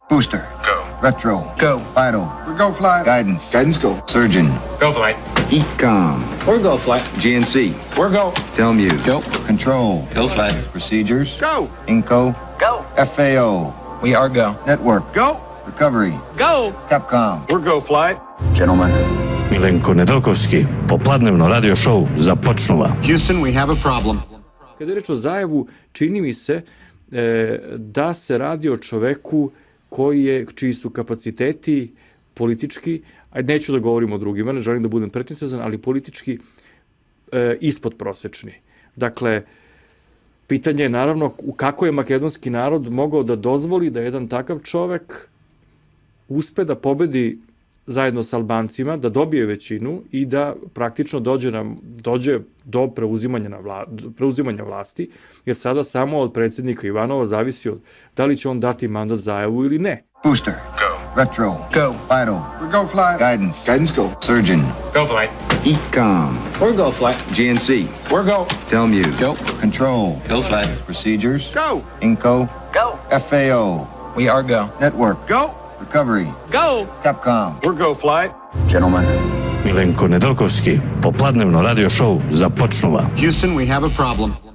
Booster. Go. Retro. Go. Vital. We're go flight. Guidance. Guidance go. Surgeon. Go flight. Ecom. We're go flight. GNC. We're go. Telmuse. Go. Control. Go flight. Procedures. Go. Inco. Go. FAO. We are go. Network. Go. Recovery. Go. Capcom. We're go flight. Gentlemen. Milenko Nedeljkovski, popladnevno radio show započnuva. Houston, we have a problem. Kada je reč o Zajevu, čini mi se da se radi o čoveku čiji su kapaciteti politički, neću da govorim o drugima, ne želim da budem pretenciozan, ali politički ispodprosečni. Dakle, pitanje je naravno kako je makedonski narod mogao da dozvoli da jedan takav čovek uspe da pobedi zajedno sa Albancima, da dobije većinu i da praktično dođe do preuzimanja vlasti, jer sada samo od predsjednika Ivanova zavisi od da li će on dati mandat Zajevu ili ne. Booster. Go. Retro. Go. Vital. We're go flight. Guidance. Guidance go. Surgeon. Go flight. Ecom. We're go flight. GNC. We're go. Telmuse. Go. Control. Go flight. Procedures. Go. Inco. Go. FAO. We are go. Network. Go. Recovery. Go. Capcom. We're go flight. Gentlemen. Milenko Nedeljkovski, popladnevno radio show započnuva. Houston, we have a problem.